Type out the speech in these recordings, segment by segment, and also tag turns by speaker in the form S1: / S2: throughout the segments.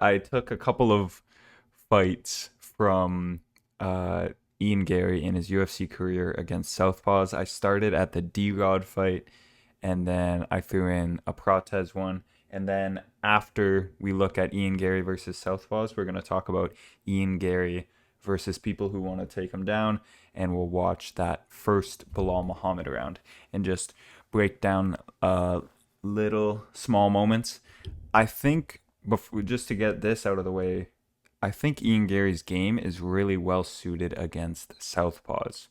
S1: I took a couple of fights from Ian Garry in his UFC career against Southpaws. I started at the D-Rod fight, and then I threw in a Prates one. And then after we look at Ian Garry versus Southpaws, we're going to talk about Ian Garry versus people who want to take him down. And we'll watch that first Bilal Muhammad round and just break down little small moments. I think before, just to get this out of the way, I think Ian Garry's game is really well suited against Southpaws.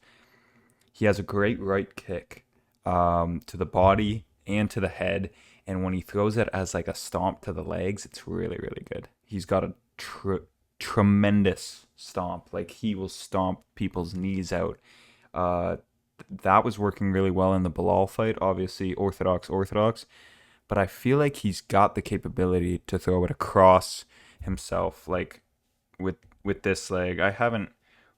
S1: He has a great right kick to the body and to the head, and when he throws it as like a stomp to the legs, it's really, really good. He's got a tremendous stomp. Like he will stomp people's knees out. Uh, that was working really well in the Bilal fight. Obviously, orthodox, but I feel like he's got the capability to throw it across himself. Like with this leg, I haven't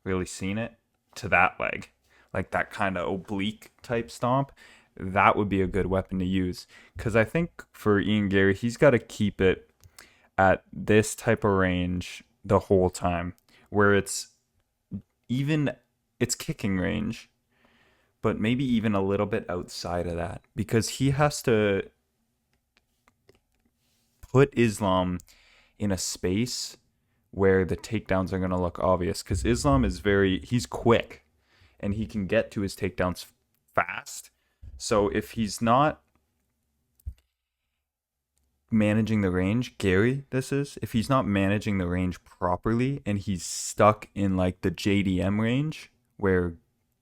S1: really seen it to that leg, like that kind of oblique type stomp. That would be a good weapon to use because I think for Ian Garry, he's got to keep it at this type of range the whole time, where even it's kicking range, but maybe even a little bit outside of that because he has to put Islam in a space where the takedowns are going to look obvious because Islam is he's quick and he can get to his takedowns fast. So if he's not managing the range, if he's not managing the range properly and he's stuck in like the JDM range where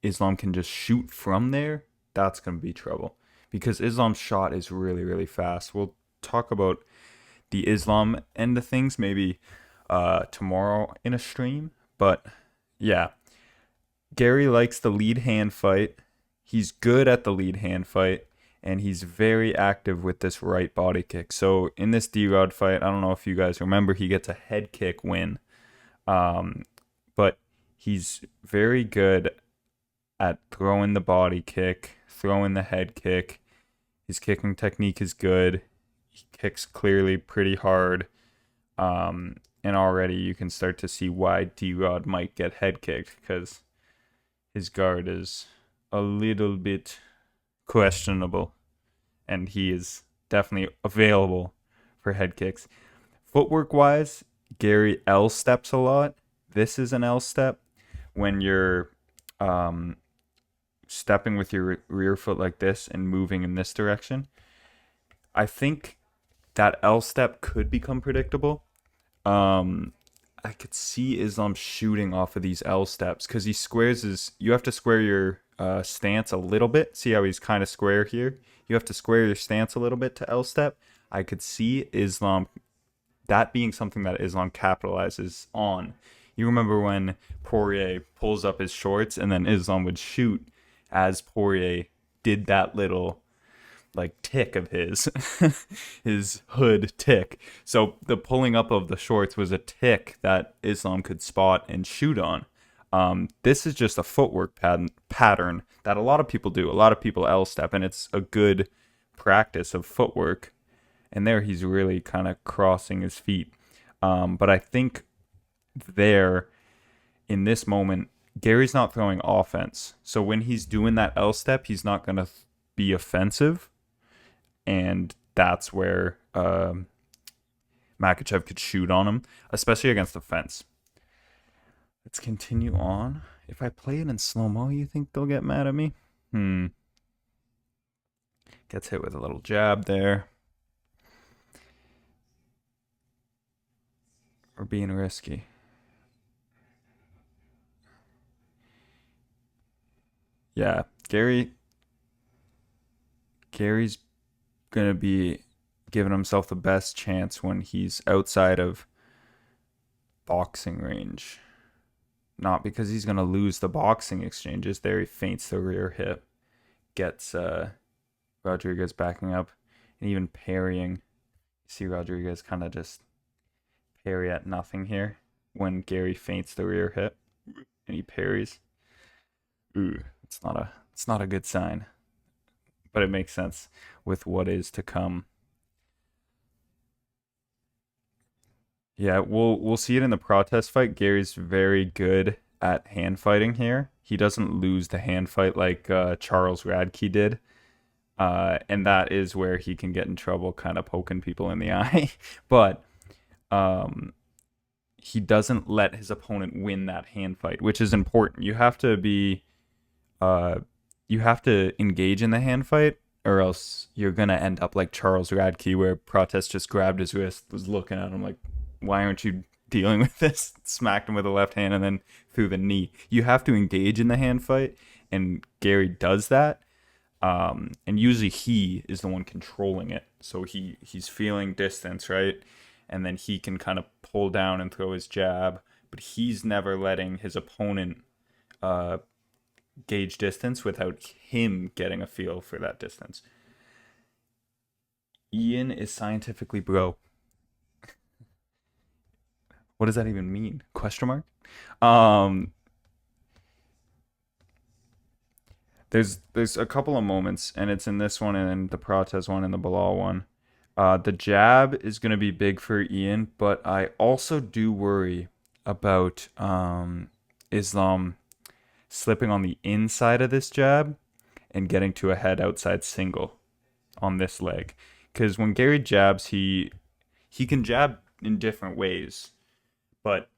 S1: Islam can just shoot from there, that's going to be trouble because Islam's shot is really, really fast. We'll talk about the Islam end of things maybe tomorrow in a stream. But yeah, Garry likes the lead hand fight. He's good at the lead hand fight, and he's very active with this right body kick. So in this D-Rod fight, I don't know if you guys remember, he gets a head kick win. But he's very good at throwing the body kick, throwing the head kick. His kicking technique is good. He kicks clearly pretty hard. And already you can start to see why D-Rod might get head kicked because his guard is a little bit questionable and he is definitely available for head kicks. Footwork wise, Garry L steps a lot. This is an L step when you're stepping with your rear foot like this and moving in this direction. I think that L step could become predictable. I could see Islam shooting off of these L steps because he squares you have to square your stance a little bit. See how he's kind of square here? You have to square your stance a little bit to L step. I could see Islam, that being something that Islam capitalizes on. You remember when Poirier pulls up his shorts and then Islam would shoot as Poirier did that little like tick of his hood tick. So the pulling up of the shorts was a tick that Islam could spot and shoot on. This is just a footwork pattern that a lot of people do. A lot of people L step, and it's a good practice of footwork. And there he's really kind of crossing his feet. But I think there, in this moment, Garry's not throwing offense. So when he's doing that L step, he's not going to be offensive. And that's where Makhachev could shoot on him, especially against the fence. Let's continue on. If I play it in slow-mo, you think they'll get mad at me? Gets hit with a little jab there. Or being risky. Yeah, Garry's gonna be giving himself the best chance when he's outside of boxing range. Not because he's gonna lose the boxing exchanges. There he feints the rear hip, gets Rodriguez backing up, and even parrying. You see Rodriguez kind of just parry at nothing here when Garry feints the rear hip and he parries. Ooh, it's not a good sign, but it makes sense with what is to come. Yeah, we'll see it in the protest fight. Gary's very good at hand fighting here. He doesn't lose the hand fight like Charles Radke did. And that is where he can get in trouble, kind of poking people in the eye. But um, he doesn't let his opponent win that hand fight, which is important. Uh, you have to engage in the hand fight, or else you're gonna end up like Charles Radke, where Protest just grabbed his wrist, was looking at him like, "Why aren't you dealing with this?" Smacked him with a left hand and then threw the knee. You have to engage in the hand fight, and Garry does that. And usually he is the one controlling it, so he's feeling distance, right? And then he can kind of pull down and throw his jab, but he's never letting his opponent uh, gauge distance without him getting a feel for that distance. Ian is scientifically bro. What does that even mean? Question mark. Um, there's a couple of moments, and it's in this one and the Prates one and the Bilal one. The jab is going to be big for Ian, but I also do worry about Islam slipping on the inside of this jab and getting to a head outside single on this leg. Because when Garry jabs, he can jab in different ways, but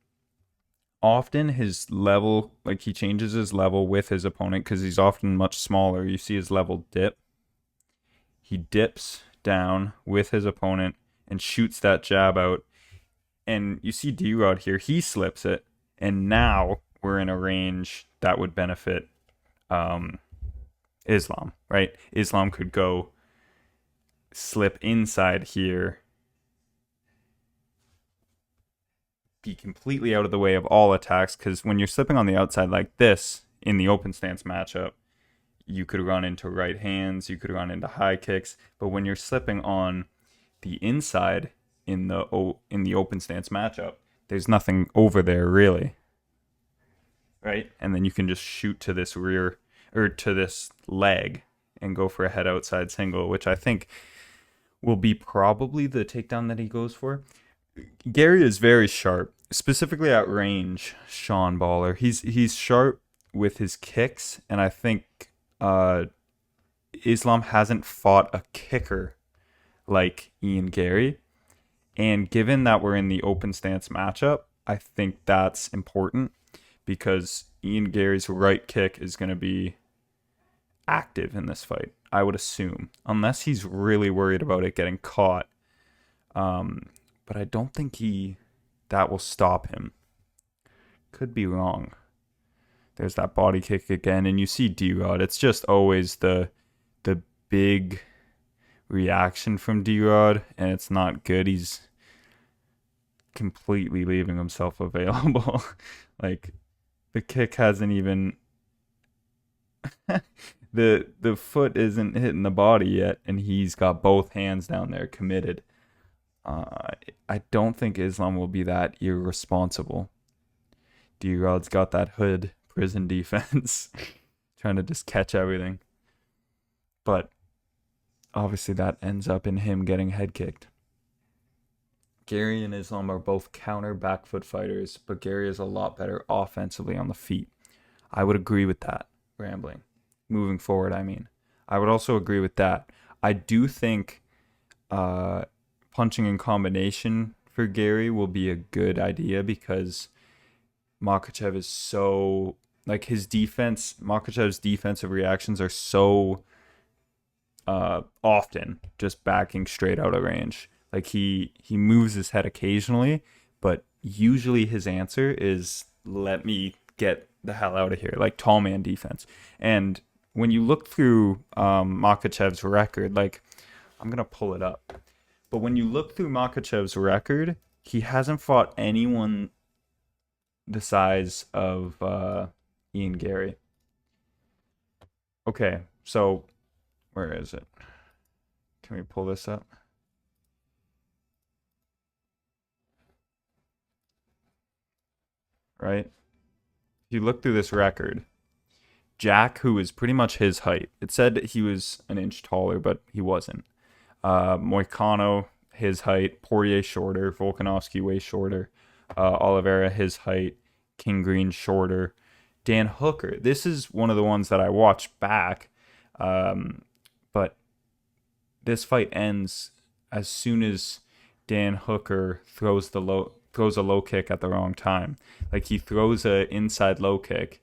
S1: often his level, like he changes his level with his opponent because he's often much smaller. You see his level dip. He dips down with his opponent and shoots that jab out. And you see D-Rod here, he slips it. And now we're in a range that would benefit um, Islam, right? Islam could go slip inside here, be completely out of the way of all attacks, because when you're slipping on the outside like this in the open stance matchup, you could run into right hands, you could run into high kicks, but when you're slipping on the inside in the open stance matchup, there's nothing over there really, right? And then you can just shoot to this rear or to this leg and go for a head outside single, which I think will be probably the takedown that he goes for. Garry is very sharp, specifically at range. Sean Baller, he's sharp with his kicks, and I think Islam hasn't fought a kicker like Ian Garry. And given that we're in the open stance matchup, I think that's important because Ian Garry's right kick is going to be active in this fight, I would assume, unless he's really worried about it getting caught. But I don't think that will stop him. Could be wrong. There's that body kick again, and you see D-Rod. It's just always the big reaction from D-Rod, and it's not good. He's completely leaving himself available. Like the kick hasn't even the foot isn't hitting the body yet, and he's got both hands down there committed. I don't think Islam will be that irresponsible. D-Rod's got that hood prison defense, trying to just catch everything. But obviously that ends up in him getting head kicked. Garry and Islam are both counter back foot fighters, but Garry is a lot better offensively on the feet. I would agree with that, rambling. Moving forward, I mean. I would also agree with that. I do think punching in combination for Garry will be a good idea because Makhachev is so, like, his defense, Makhachev's defensive reactions are so often just backing straight out of range. Like he moves his head occasionally, but usually his answer is let me get the hell out of here, like tall man defense. And when you look through Makhachev's record, like I'm gonna pull it up, but when you look through Makhachev's record, he hasn't fought anyone the size of Ian Garry. Okay, so where is it? Can we pull this up? Right? If you look through this record, Jack, who is pretty much his height, it said he was an inch taller, but he wasn't. Moicano his height. Poirier shorter. Volkanovski way shorter. Oliveira his height. King Green shorter. Dan Hooker. This is one of the ones that I watched back, but this fight ends as soon as Dan Hooker throws a low kick at the wrong time. Like he throws a inside low kick,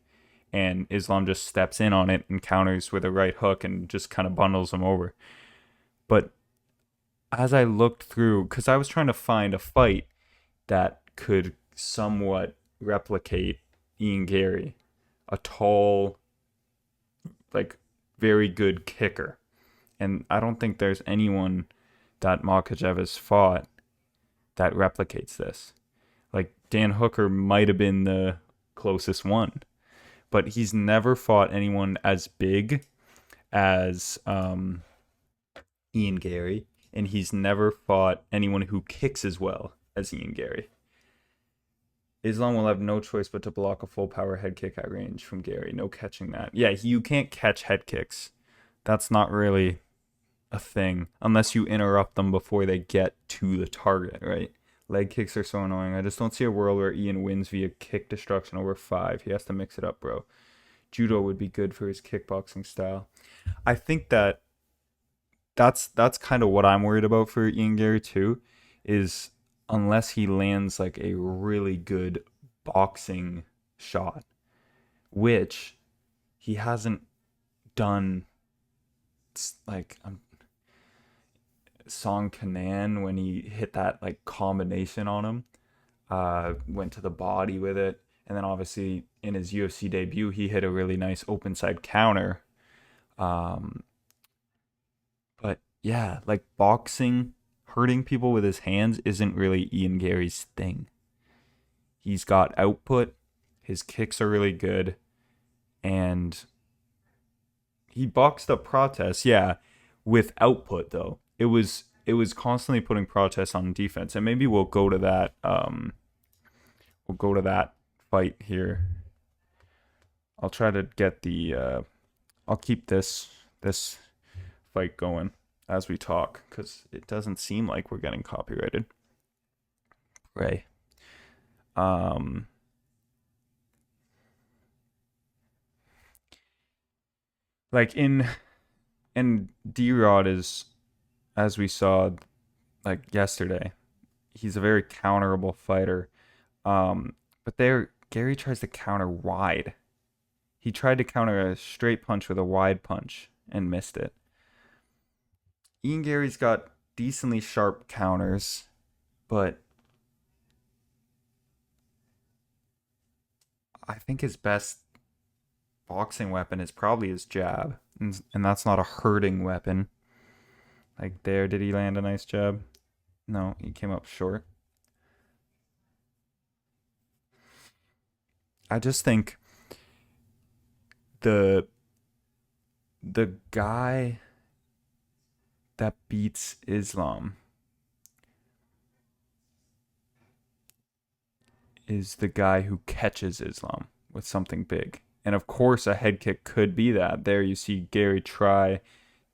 S1: and Islam just steps in on it and counters with a right hook and just kind of bundles him over. But as I looked through, because I was trying to find a fight that could somewhat replicate Ian Garry, a tall, like very good kicker. And I don't think there's anyone that Makhachev has fought that replicates this. Like Dan Hooker might have been the closest one, but he's never fought anyone as big as Ian Garry, and he's never fought anyone who kicks as well as Ian Garry. Islam will have no choice but to block a full power head kick at range from Garry. No catching that. Yeah, you can't catch head kicks. That's not really a thing unless you interrupt them before they get to the target, right? Leg kicks are so annoying. I just don't see a world where Ian wins via kick destruction over 5. He has to mix it up, bro. Judo would be good for his kickboxing style. I think that's kind of what I'm worried about for Ian Garry too, is unless he lands like a really good boxing shot, which he hasn't done. Like Song Kanan, when he hit that like combination on him, went to the body with it, and then obviously in his UFC debut he hit a really nice open side counter. But yeah, like boxing, hurting people with his hands isn't really Ian Garry's thing. He's got output, his kicks are really good, and he boxed up Prates, yeah, with output though. It was constantly putting Prates on defense, and maybe we'll go to that. We'll go to that fight here. I'll try to get the. I'll keep this fight going as we talk, because it doesn't seem like we're getting copyrighted. Right. Like and D-Rod is, as we saw like yesterday, he's a very counterable fighter. But there Garry tries to counter wide. He tried to counter a straight punch with a wide punch and missed it. Ian Garry's got decently sharp counters, but I think his best boxing weapon is probably his jab, and that's not a hurting weapon. Like there, did he land a nice jab? No, he came up short. I just think the the guy that beats Islam is the guy who catches Islam with something big. And of course, a head kick could be that. There you see Garry try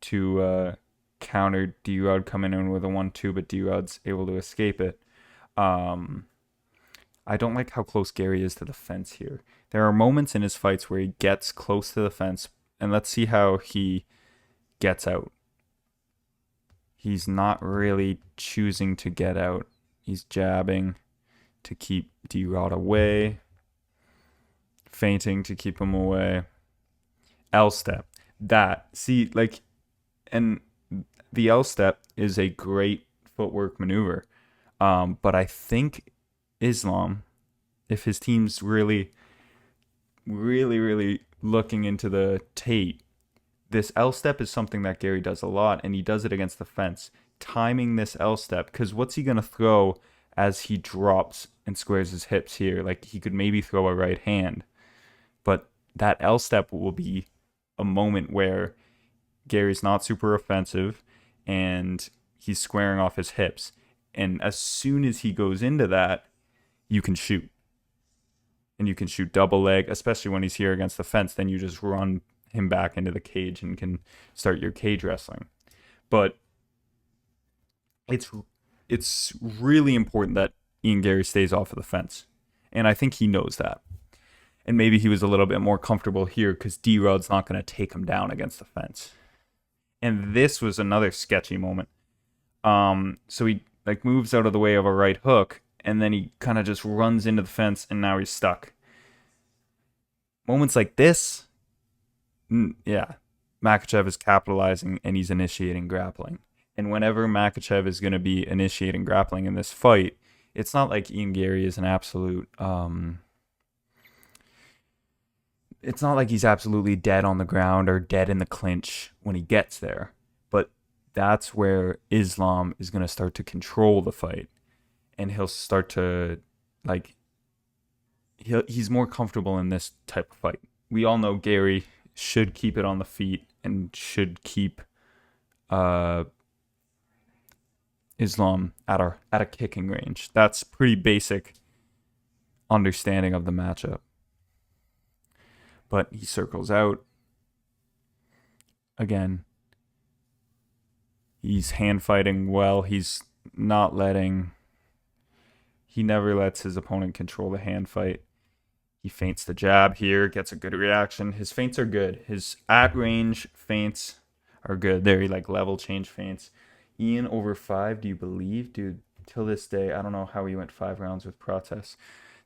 S1: to counter D-Rod coming in with a 1-2, but D-Rod's able to escape it. I don't like how close Garry is to the fence here. There are moments in his fights where he gets close to the fence, and let's see how he gets out. He's not really choosing to get out. He's jabbing to keep D-Rod away, feinting to keep him away. L step. And the L step is a great footwork maneuver. But I think Islam, if his team's really, really, really looking into the tape, this L step is something that Garry does a lot, and he does it against the fence. Timing this L step, because what's he going to throw as he drops and squares his hips here? Like, he could maybe throw a right hand, but that L step will be a moment where Gary's not super offensive and he's squaring off his hips. And as soon as he goes into that, you can shoot. And you can shoot double leg, especially when he's here against the fence. Then you just run him back into the cage and can start your cage wrestling. But it's it's really important that Ian Garry stays off of the fence. And I think he knows that. And maybe he was a little bit more comfortable here because D-Rod's not going to take him down against the fence. And this was another sketchy moment. So he like moves out of the way of a right hook, and then he kind of just runs into the fence, and now he's stuck. Moments like this, yeah, Makhachev is capitalizing and he's initiating grappling. And whenever Makhachev is going to be initiating grappling in this fight, it's not like Ian Garry is an absolute. It's not like he's absolutely dead on the ground or dead in the clinch when he gets there. But that's where Islam is going to start to control the fight. And he'll start to, like, he's more comfortable in this type of fight. We all know Garry should keep it on the feet and should keep Islam at a kicking range. That's pretty basic understanding of the matchup. But he circles out. Again, he's hand fighting well. He's not letting... He never lets his opponent control the hand fight. He feints the jab here, gets a good reaction. His feints are good. His at-range feints are good. They're like level change feints. Ian over 5, do you believe? Dude, till this day, I don't know how he went 5 rounds with Prates.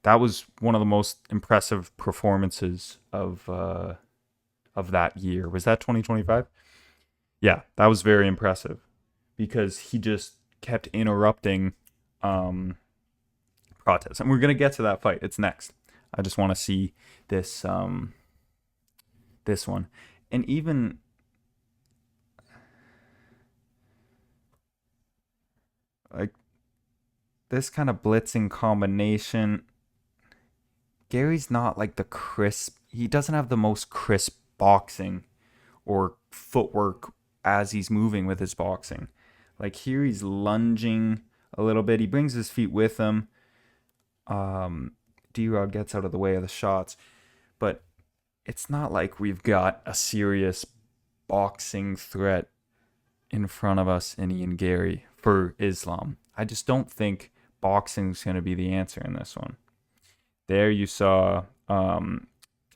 S1: That was one of the most impressive performances of that year. Was that 2025? Yeah, that was very impressive because he just kept interrupting Prates. And we're going to get to that fight. It's next. I just want to see this this one. And even like this kind of blitzing combination, Garry's not like the crisp. He doesn't have the most crisp boxing or footwork as he's moving with his boxing. Like here he's lunging a little bit. He brings his feet with him. D-Rod gets out of the way of the shots. But it's not like we've got a serious boxing threat in front of us in Ian Garry for Islam. I just don't think boxing's going to be the answer in this one. There you saw,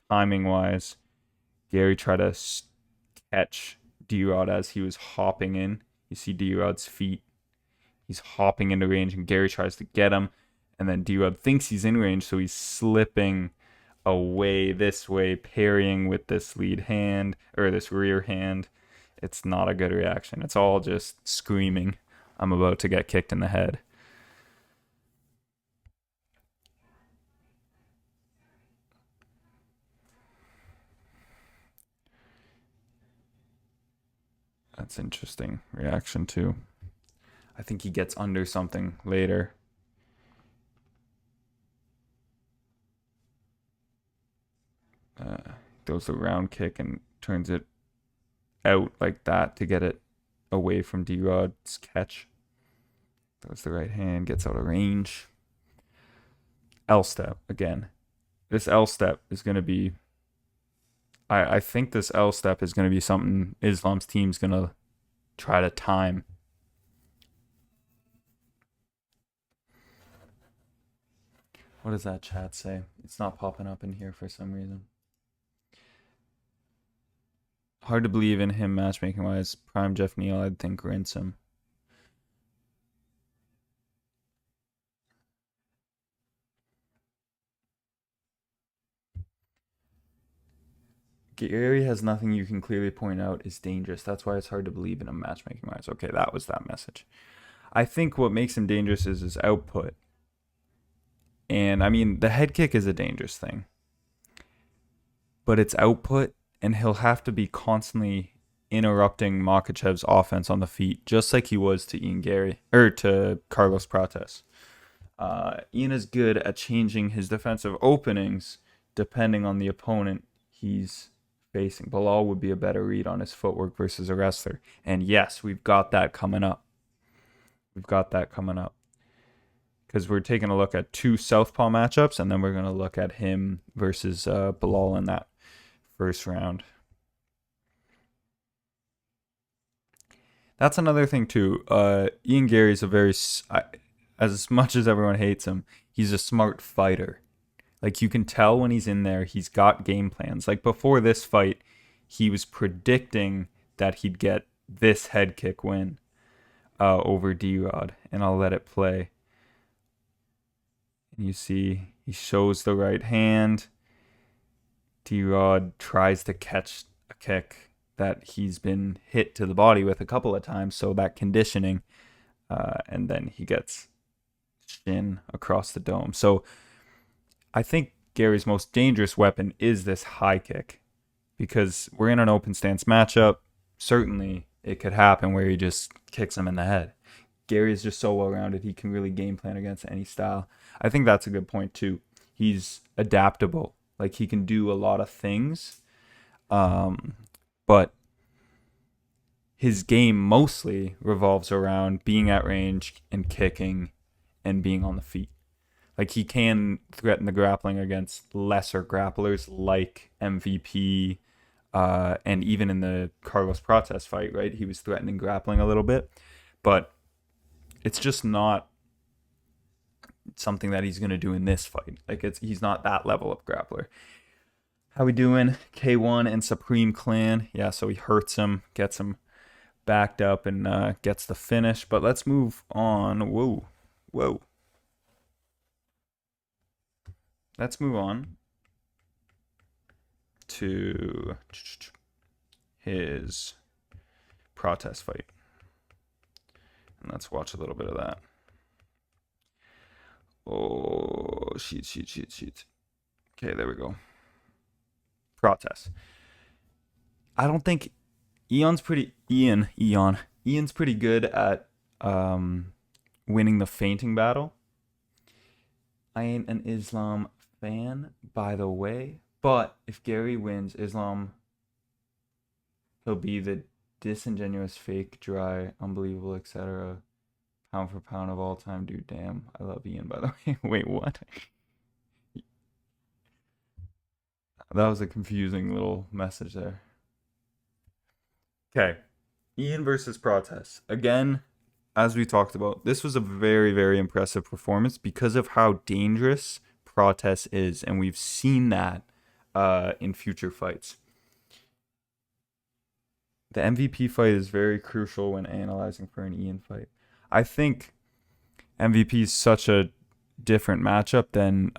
S1: timing-wise, Garry try to catch D-Rod as he was hopping in. You see D-Rod's feet. He's hopping into range, and Garry tries to get him. And then D-Rod thinks he's in range, so he's slipping away this way, parrying with this lead hand, or this rear hand. It's not a good reaction. It's all just screaming, I'm about to get kicked in the head. That's interesting reaction too. I think he gets under something later. Throws the round kick and turns it out like that to get it away from D-Rod's catch. Throws the right hand, gets out of range. L step again. This L step is going to be... I think this L step is going to be something Islam's team's going to try to time. What does that chat say? It's not popping up in here for some reason. Hard to believe in him matchmaking wise. Prime Jeff Neal, I'd think rinse him. Garry has nothing you can clearly point out is dangerous. That's why it's hard to believe in him matchmaking wise. Okay, that was that message. I think what makes him dangerous is his output. And I mean, the head kick is a dangerous thing. But it's output, and he'll have to be constantly interrupting Makhachev's offense on the feet, just like he was to Ian Garry, or to Carlos Prates. Ian is good at changing his defensive openings depending on the opponent he's facing. Bilal would be a better read on his footwork versus a wrestler. And yes, we've got that coming up. Because we're taking a look at 2 Southpaw matchups, and then we're going to look at him versus Bilal in that first round. That's another thing too. Ian Garry's a as much as everyone hates him, he's a smart fighter. Like you can tell when he's in there, he's got game plans. Like before this fight, he was predicting that he'd get this head kick win over D-Rod, and I'll let it play. And you see he shows the right hand. D-Rod tries to catch a kick that he's been hit to the body with a couple of times, so that conditioning, and then he gets shin across the dome. So I think Garry's most dangerous weapon is this high kick because we're in an open stance matchup. Certainly, it could happen where he just kicks him in the head. Garry is just so well rounded; he can really game plan against any style. I think that's a good point too. He's adaptable; like he can do a lot of things, but his game mostly revolves around being at range and kicking and being on the feet. Like he can threaten the grappling against lesser grapplers like MVP, and even in the Carlos Prates fight, right? He was threatening grappling a little bit, but it's just not something that he's gonna do in this fight. Like he's not that level of grappler. How we doing? K1 and Supreme Clan. Yeah, so he hurts him, gets him backed up, and gets the finish. But let's move on. Whoa, whoa. Let's move on to his protest fight. And let's watch a little bit of that. Oh, shit. Okay, there we go. Protest. I don't think Ian's pretty good at winning the feinting battle. I ain't an Islam fan, by the way, but if Garry wins, Islam, he'll be the disingenuous, fake, dry, unbelievable, etc. Pound for pound of all time, dude. Damn, I love Ian, by the way. Wait, what? That was a confusing little message there. Okay, Ian versus Protest. Again, as we talked about, this was a very, very impressive performance because of how dangerous Protest is, and we've seen that in future fights. The MVP fight is very crucial when analyzing for an Ian fight. I think MVP is such a different matchup than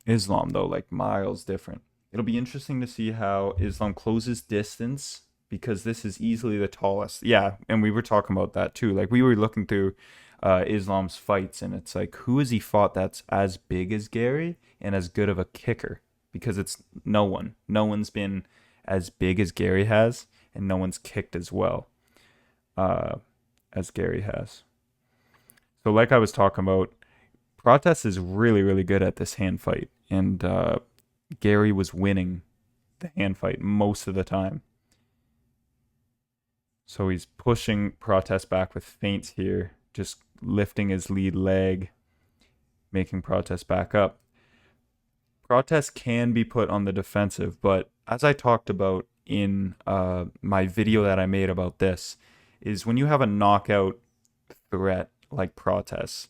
S1: Islam, though, like miles different. It'll be interesting to see how Islam closes distance because this is easily the tallest. Yeah, and we were talking about that too. Like we were looking through Islam's fights, and it's like, who has he fought that's as big as Garry and as good of a kicker? Because it's no one. No one's been as big as Garry has, and no one's kicked as well as Garry has. So, like I was talking about, Protest is really, really good at this hand fight, and Garry was winning the hand fight most of the time. So he's pushing Protest back with feints here, just lifting his lead leg, making Protest back up. Protest can be put on the defensive, but as I talked about in my video that I made about this, is when you have a knockout threat like Protest,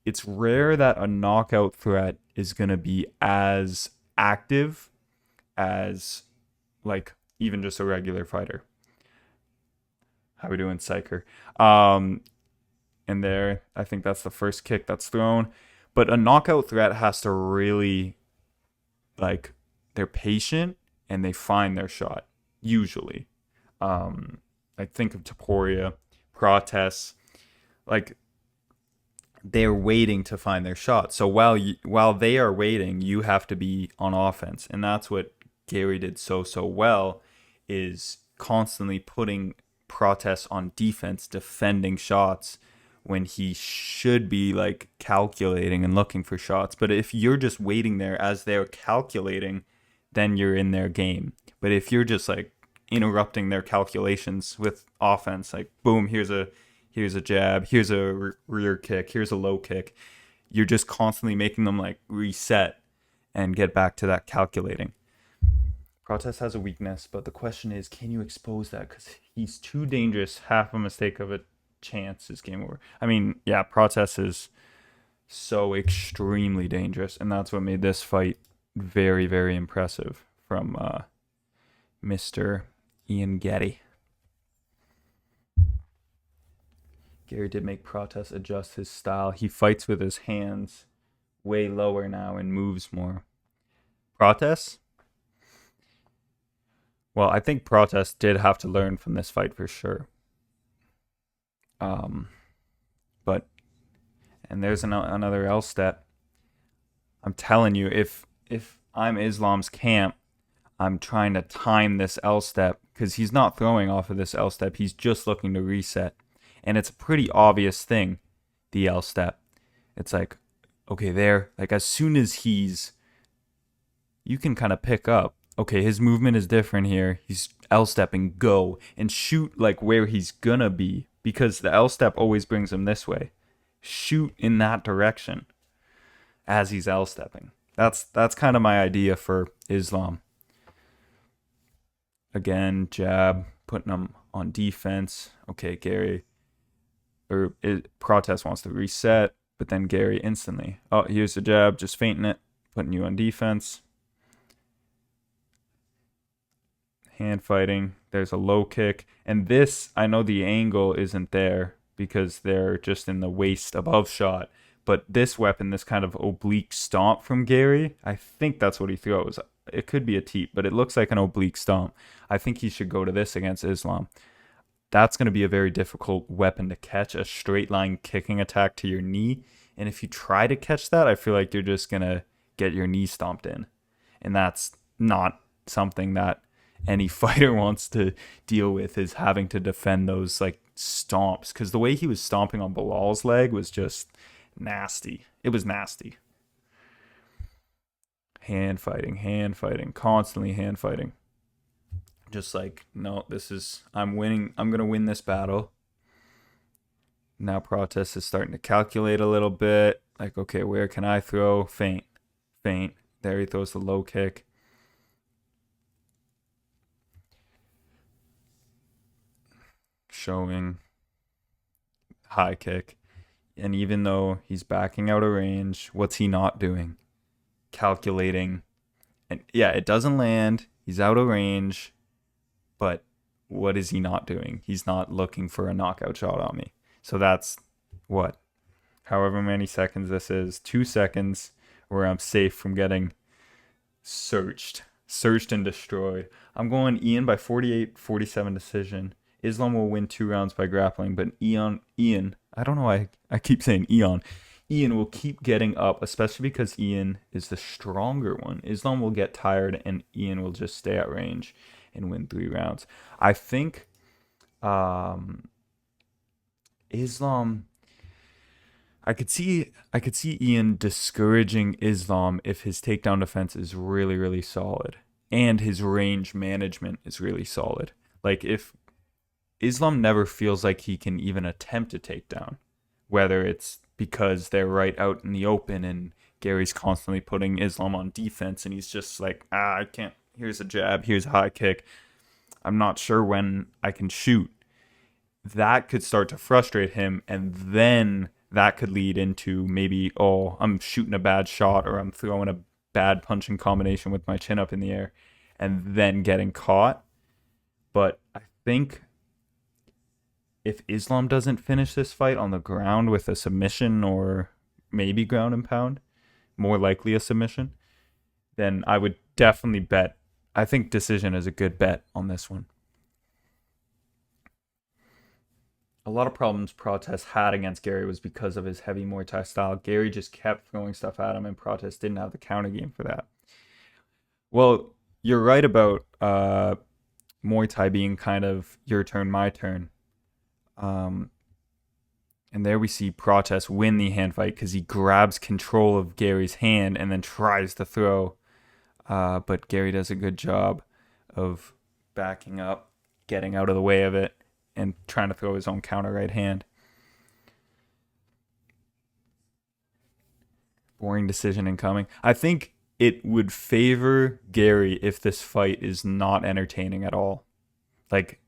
S1: it's rare that a knockout threat is going to be as active as like even just a regular fighter. How we doing, Psyker? And there, I think that's the first kick that's thrown. But a knockout threat has to really, like, they're patient and they find their shot, usually. I think of Taporia, Protest, like, they're waiting to find their shot. So while they are waiting, you have to be on offense. And that's what Garry did so well, is constantly putting Protest on defense, defending shots when he should be like calculating and looking for shots. But if you're just waiting there as they're calculating, then you're in their game. But if you're just like interrupting their calculations with offense, like boom, here's a jab, here's a rear kick, here's a low kick, you're just constantly making them like reset and get back to that calculating. Prates has a weakness, but the question is, can you expose that? Because he's too dangerous. Half a mistake of a chance is game over. I mean, yeah, Prates is so extremely dangerous, and that's what made this fight very, very impressive from Mr. Ian Garry. Garry did make Prates adjust his style. He fights with his hands way lower now and moves more. Prates? Well, I think Prates did have to learn from this fight for sure. Um, but and there's another L step. I'm telling you, if I'm Islam's camp, I'm trying to time this L step because he's not throwing off of this L step. He's just looking to reset, and it's a pretty obvious thing. The L step. It's like, okay, there. Like as soon as you can kind of pick up. Okay, his movement is different here. He's L stepping, go and shoot like where he's gonna be because the L step always brings him this way. Shoot in that direction as he's L stepping. That's kind of my idea for Islam. Again, jab, putting him on defense. Okay, Garry Prates wants to reset, but then Garry instantly. Oh, here's the jab, just feinting it, putting you on defense. Hand fighting. There's a low kick. And this, I know the angle isn't there because they're just in the waist above shot. But this weapon, this kind of oblique stomp from Garry, I think that's what he throws. It could be a teep, but it looks like an oblique stomp. I think he should go to this against Islam. That's going to be a very difficult weapon to catch, a straight line kicking attack to your knee. And if you try to catch that, I feel like you're just going to get your knee stomped in. And that's not something that any fighter wants to deal with, is having to defend those like stomps, because the way he was stomping on Bilal's leg was just nasty. It was nasty. Hand fighting, constantly hand fighting. Just like, no, I'm winning. I'm going to win this battle. Now Prates is starting to calculate a little bit. Like, okay, where can I throw? Feint. There he throws the low kick. Showing high kick. And even though he's backing out of range, what's he not doing? Calculating. And yeah, it doesn't land. He's out of range. But what is he not doing? He's not looking for a knockout shot on me. So that's what? However many seconds this is. 2 seconds where I'm safe from getting searched and destroyed. I'm going Ian by 48-47 decision. Islam will win 2 rounds by grappling, but Ian, I don't know why I keep saying Ian will keep getting up, especially because Ian is the stronger one. Islam will get tired, and Ian will just stay at range and win 3 rounds. I think Islam, I could see Ian discouraging Islam if his takedown defense is really, really solid and his range management is really solid. Like if Islam never feels like he can even attempt a takedown, whether it's because they're right out in the open and Garry's constantly putting Islam on defense and he's just like, I can't, here's a jab, here's a high kick. I'm not sure when I can shoot. That could start to frustrate him, and then that could lead into maybe, oh, I'm shooting a bad shot or I'm throwing a bad punching combination with my chin up in the air and then getting caught. But I think if Islam doesn't finish this fight on the ground with a submission or maybe ground and pound, more likely a submission, then I would definitely bet. I think decision is a good bet on this one. A lot of problems Prates had against Garry was because of his heavy Muay Thai style. Garry just kept throwing stuff at him, and Prates didn't have the counter game for that. Well, you're right about Muay Thai being kind of your turn, my turn. And there we see Prates win the hand fight because he grabs control of Garry's hand and then tries to throw. But Garry does a good job of backing up, getting out of the way of it, and trying to throw his own counter right hand. Boring decision incoming. I think it would favor Garry if this fight is not entertaining at all. Like,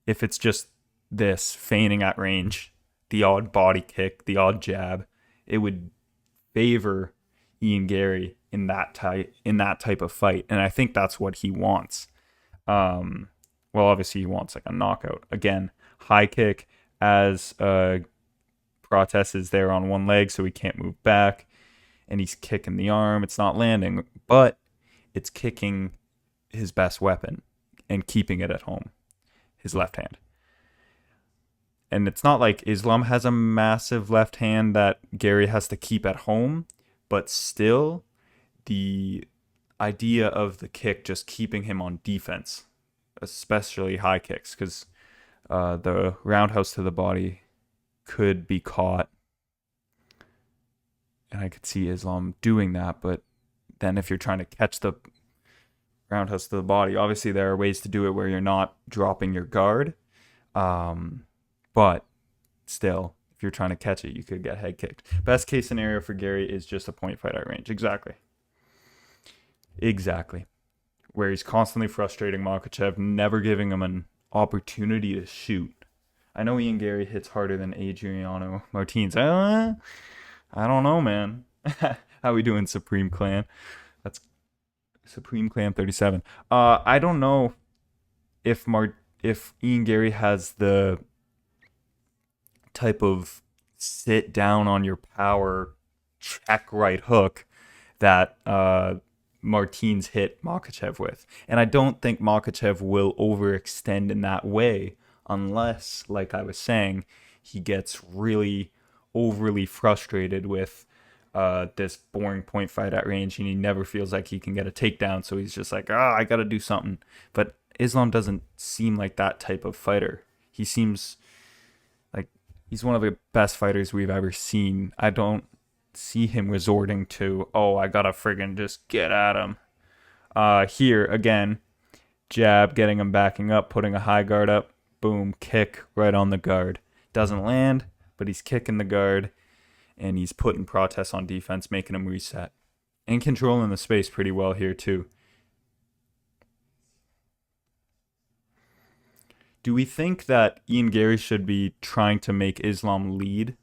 S1: if it's just this feigning at range, the odd body kick, the odd jab, it would favor Ian Garry in that type of fight, and I think that's what he wants. Um, well, obviously he wants like a knockout. Again, high kick as Prates is there on one leg, so he can't move back, and he's kicking the arm. It's not landing, but it's kicking his best weapon and keeping it at home, his left hand. And it's not like Islam has a massive left hand that Garry has to keep at home, but still, the idea of the kick just keeping him on defense, especially high kicks, because the roundhouse to the body could be caught. And I could see Islam doing that, but then if you're trying to catch the roundhouse to the body, obviously there are ways to do it where you're not dropping your guard. But still, if you're trying to catch it, you could get head kicked. Best case scenario for Garry is just a point fight at range. Exactly. Where he's constantly frustrating Makhachev, never giving him an opportunity to shoot. I know Ian Garry hits harder than Adriano Martins. I don't know, man. How we doing, Supreme Clan? That's Supreme Clan 37. I don't know if Ian Garry has the type of sit down on your power check right hook that Martins hit Makhachev with. And I don't think Makhachev will overextend in that way unless, like I was saying, he gets really overly frustrated with this boring point fight at range and he never feels like he can get a takedown. So he's just like, I got to do something. But Islam doesn't seem like that type of fighter. He seems like he's one of the best fighters we've ever seen. I don't see him resorting to, I gotta friggin' just get at him. Here, again, jab, getting him backing up, putting a high guard up, boom, kick right on the guard. Doesn't land, but he's kicking the guard, and he's putting Prates on defense, making him reset. And controlling the space pretty well here, too. Do we think that Ian Garry should be trying to make Islam lead?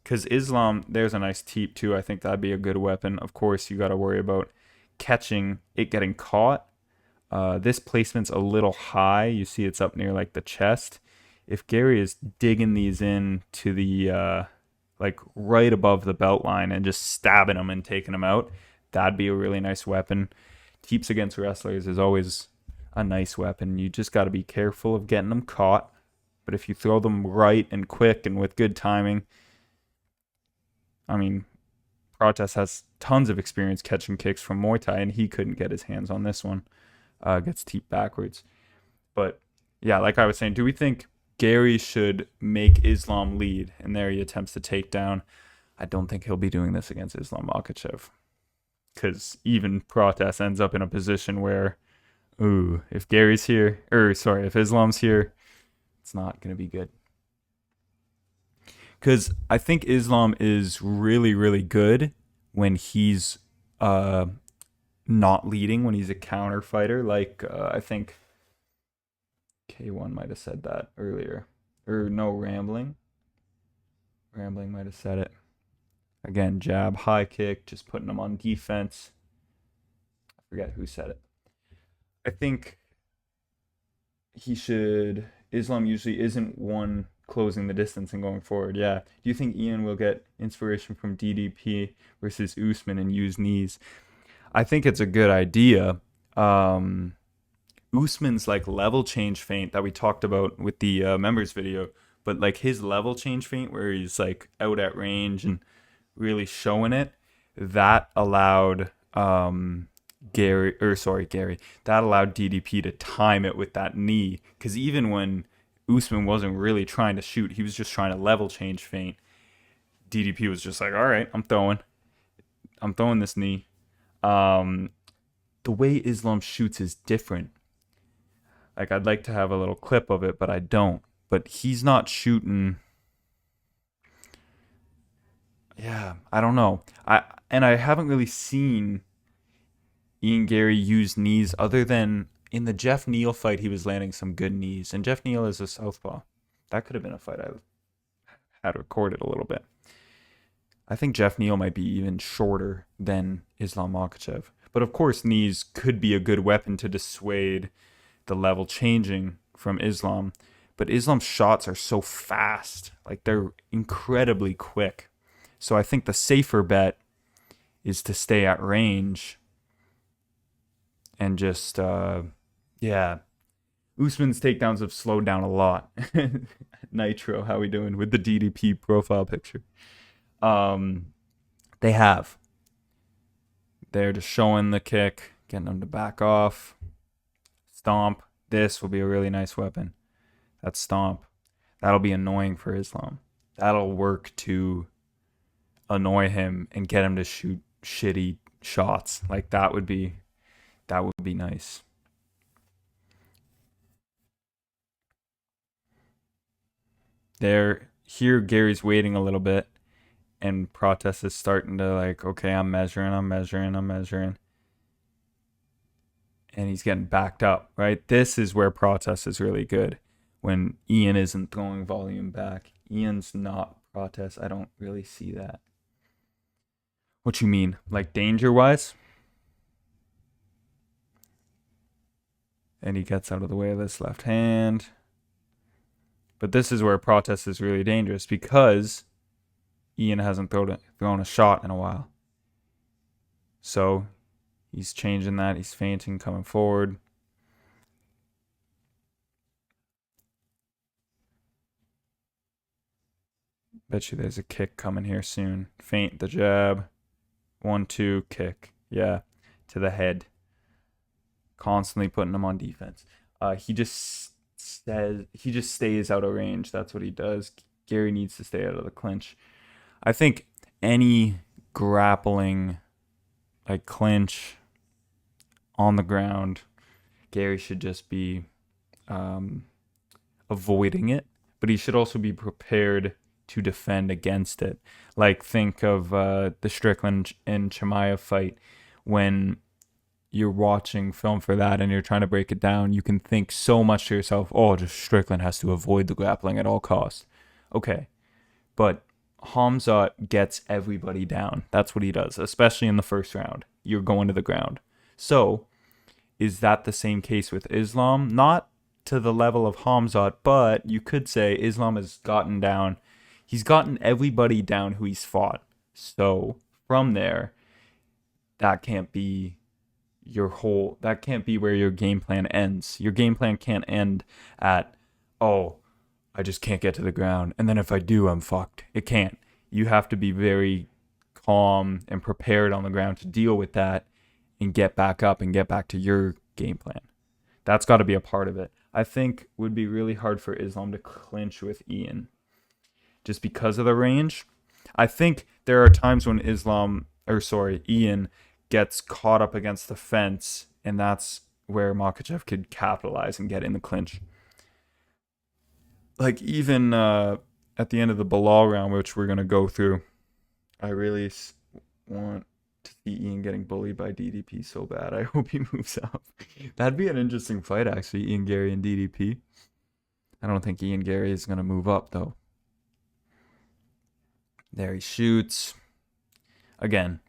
S1: Because Islam, there's a nice teep too. I think that'd be a good weapon. Of course, you got to worry about catching it getting caught. This placement's a little high. You see it's up near like the chest. If Garry is digging these in to the like right above the belt line and just stabbing them and taking them out, that'd be a really nice weapon. Teeps against wrestlers is always a nice weapon. You just got to be careful of getting them caught. But if you throw them right and quick and with good timing, I mean, Prates has tons of experience catching kicks from Muay Thai, and he couldn't get his hands on this one. Gets teeped backwards. But, yeah, like I was saying, do we think Garry should make Islam lead? And there he attempts to take down. I don't think he'll be doing this against Islam Makhachev. Because even Prates ends up in a position where, if Gary's here, if Islam's here, it's not going to be good. Because I think Islam is really, really good when he's not leading, when he's a counter fighter. Like, I think K1 might have said that earlier. Or no, Rambling. Rambling might have said it. Again, jab, high kick, just putting him on defense. I forget who said it. I think Islam usually isn't one closing the distance and going forward. Yeah. Do you think Ian will get inspiration from DDP versus Usman and use knees? I think it's a good idea. Usman's like level change feint that we talked about with the members video, but like his level change feint where he's like out at range and really showing it, that allowed Garry, that allowed DDP to time it with that knee. Because even when Usman wasn't really trying to shoot, he was just trying to level change feint, DDP was just like, all right, I'm throwing this knee. The way Islam shoots is different. Like, I'd like to have a little clip of it, but I don't. But he's not shooting. Yeah, I don't know. I haven't really seen Ian Garry used knees other than in the Jeff Neal fight. He was landing some good knees, and Jeff Neal is a southpaw. That could have been a fight I had recorded a little bit. I think Jeff Neal might be even shorter than Islam Makhachev. But of course, knees could be a good weapon to dissuade the level changing from Islam. But Islam's shots are so fast. Like, they're incredibly quick. So I think the safer bet is to stay at range and just, yeah. Usman's takedowns have slowed down a lot. Nitro, how we doing with the DDP profile picture? They have. They're just showing the kick, getting them to back off. Stomp. This will be a really nice weapon. That stomp. That'll be annoying for Islam. That'll work to annoy him and get him to shoot shitty shots. Like, that would be nice. Here Gary's waiting a little bit, and Prates is starting to, like, okay, I'm measuring. And he's getting backed up, right? This is where Prates is really good, when Ian isn't throwing volume back. Ian's not Prates. I don't really see that. What you mean? Like, danger-wise? And he gets out of the way of this left hand. But this is where Prates is really dangerous, because Ian hasn't thrown a shot in a while. So he's changing that. He's feinting, coming forward. Bet you there's a kick coming here soon. Feint the jab. 1-2 kick. Yeah, to the head. Constantly putting him on defense. He just stays out of range. That's what he does. Garry needs to stay out of the clinch. I think any grappling, like clinch on the ground, Garry should just be avoiding it, but he should also be prepared to defend against it. Like, think of the Strickland and Chimaev fight. When you're watching film for that and you're trying to break it down, you can think so much to yourself, oh, just Strickland has to avoid the grappling at all costs. Okay, but Hamzat gets everybody down. That's what he does, especially in the first round. You're going to the ground. So, is that the same case with Islam? Not to the level of Hamzat, but you could say Islam has gotten down. He's gotten everybody down who he's fought. So, from there, that can't be where your game plan ends. Your game plan can't end at, oh, I just can't get to the ground, and then if I do, I'm fucked. It can't. You have to be very calm and prepared on the ground to deal with that and get back up and get back to your game plan. That's got to be a part of it. I think it would be really hard for Islam to clinch with Ian just because of the range. I think there are times when Ian gets caught up against the fence, and that's where Makhachev could capitalize and get in the clinch. Like, even at the end of the Bilal round, which we're going to go through, I really want to see Ian getting bullied by DDP so bad. I hope he moves up. That'd be an interesting fight, actually, Ian Garry and DDP. I don't think Ian Garry is going to move up, though. There he shoots. Again,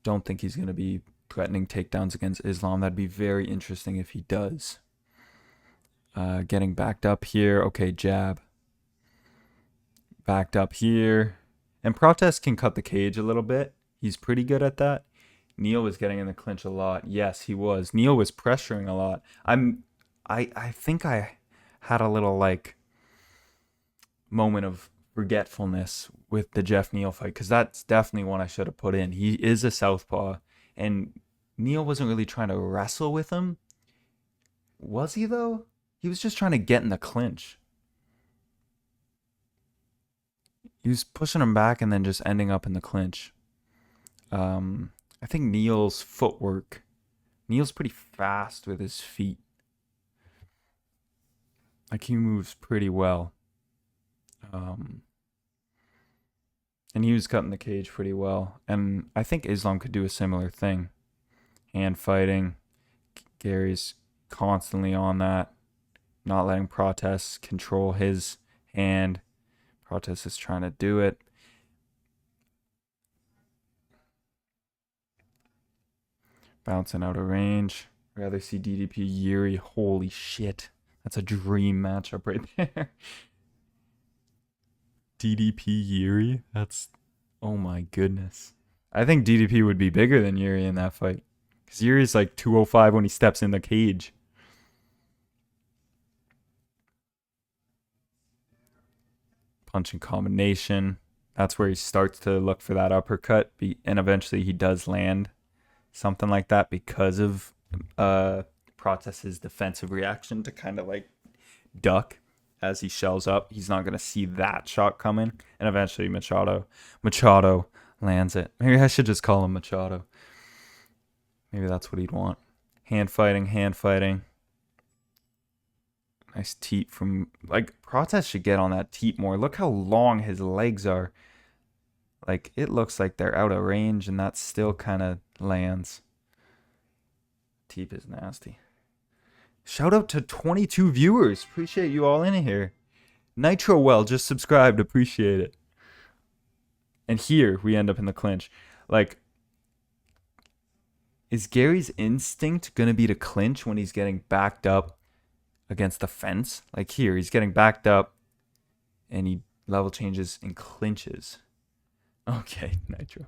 S1: don't think he's going to be threatening takedowns against Islam. That'd be very interesting if he does. Getting backed up here. Okay, jab. Backed up here. And Prates can cut the cage a little bit. He's pretty good at that. Neal was getting in the clinch a lot. Yes, he was. Neal was pressuring a lot. I think I had a little, like, moment of forgetfulness with the Jeff Neal fight, because that's definitely one I should have put in. He is a southpaw, and Neal wasn't really trying to wrestle with him. Was he, though? He was just trying to get in the clinch. He was pushing him back and then just ending up in the clinch. I think Neal's footwork. Neal's pretty fast with his feet. Like, he moves pretty well. And he was cutting the cage pretty well. And I think Islam could do a similar thing. Hand fighting. Garry's constantly on that, not letting Prates control his hand. Prates is trying to do it. Bouncing out of range. Rather see DDP Yuri. Holy shit. That's a dream matchup right there. DDP Yuri? That's. Oh my goodness. I think DDP would be bigger than Yuri in that fight. Because Yuri's like 205 when he steps in the cage. Punching combination. That's where he starts to look for that uppercut. And eventually he does land something like that because of Prates' defensive reaction to kind of like duck as he shells up. He's not going to see that shot coming. And eventually Machado lands it. Maybe I should just call him Machado. Maybe that's what he'd want. Hand fighting. Nice teep from... Like, Prates should get on that teep more. Look how long his legs are. Like, it looks like they're out of range, and that still kind of lands. Teep is nasty. Shout out to 22 viewers. Appreciate you all in here. Nitro Well just subscribed. Appreciate it. And here we end up in the clinch. Like, is Garry's instinct going to be to clinch when he's getting backed up against the fence? Like here, he's getting backed up and he level changes and clinches. Okay, Nitro.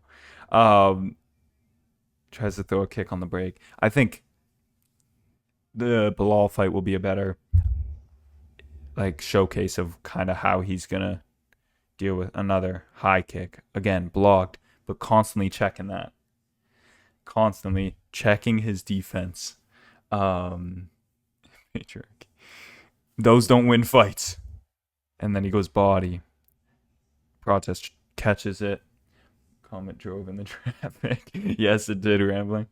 S1: Tries to throw a kick on the break. I think the Bilal fight will be a better like showcase of kind of how he's going to deal with another high kick. Again, blocked, but constantly checking that. Constantly checking his defense. Matriarch. Those don't win fights. And then he goes body. Prates catches it. Comet drove in the traffic. Yes, it did, Rambling.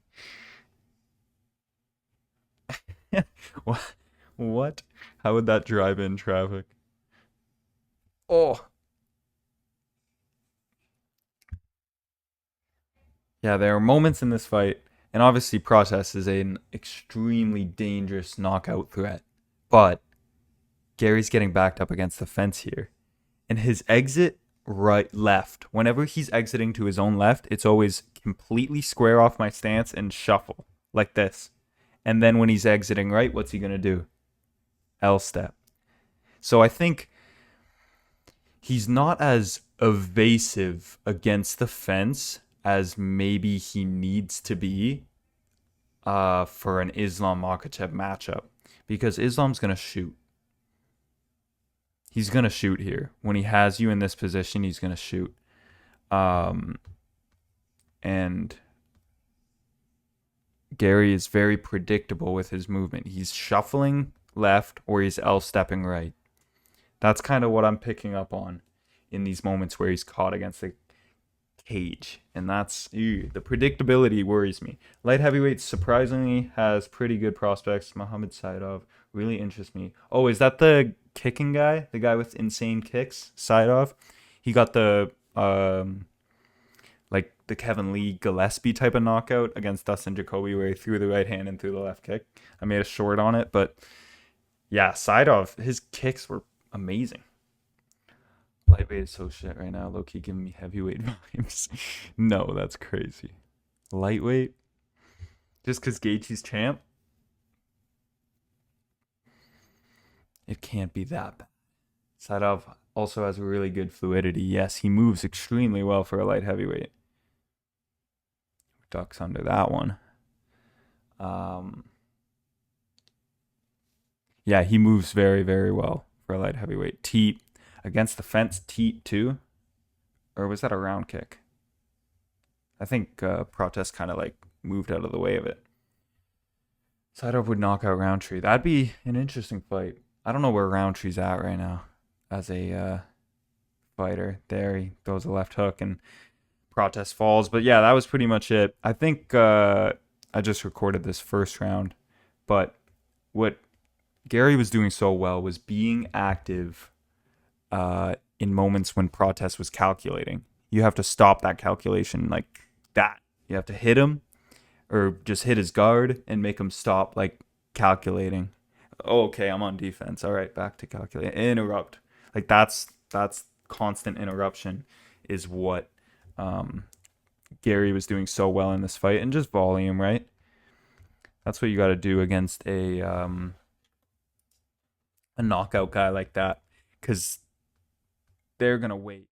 S1: What? How would that drive in traffic? Oh. Yeah, there are moments in this fight, and obviously Prates is an extremely dangerous knockout threat. But Garry's getting backed up against the fence here. And his exit left, whenever he's exiting to his own left, it's always completely square off my stance and shuffle like this. And then when he's exiting right, what's he going to do? L step. So I think he's not as evasive against the fence as maybe he needs to be for an Islam Makhachev matchup. Because Islam's going to shoot. He's going to shoot here. When he has you in this position, he's going to shoot. And Garry is very predictable with his movement. He's shuffling left or he's L-stepping right. That's kind of what I'm picking up on in these moments where he's caught against the cage. And that's... the predictability worries me. Light heavyweight surprisingly has pretty good prospects. Mohamed Saidov really interests me. Oh, is that the kicking guy? The guy with insane kicks? Saidov? He got the... like the Kevin Lee Gillespie type of knockout against Dustin Jacoby where he threw the right hand and threw the left kick. I made a short on it, but yeah, Saidov, his kicks were amazing. Lightweight is so shit right now. Low-key giving me heavyweight vibes. No, that's crazy. Lightweight? Just because Gaethje's champ? It can't be that bad. Saidov also has really good fluidity. Yes, he moves extremely well for a light heavyweight. Ducks under that one. Yeah, he moves very, very well for a light heavyweight. Teep. Against the fence, teep too? Or was that a round kick? I think Prates kind of like moved out of the way of it. Saidov would knock out Roundtree. That'd be an interesting fight. I don't know where Roundtree's at right now as a fighter. There, he throws a left hook and Prates falls. But yeah, that was pretty much it. I think I just recorded this first round. But what Garry was doing so well was being active in moments when Prates was calculating. You have to stop that calculation like that. You have to hit him or just hit his guard and make him stop, like calculating. Oh, okay, I'm on defense. All right, back to calculate. Interrupt. Like that's constant interruption is what um, Garry was doing so well in this fight, and just volume, right? That's what you got to do against a knockout guy like that, because they're gonna wait.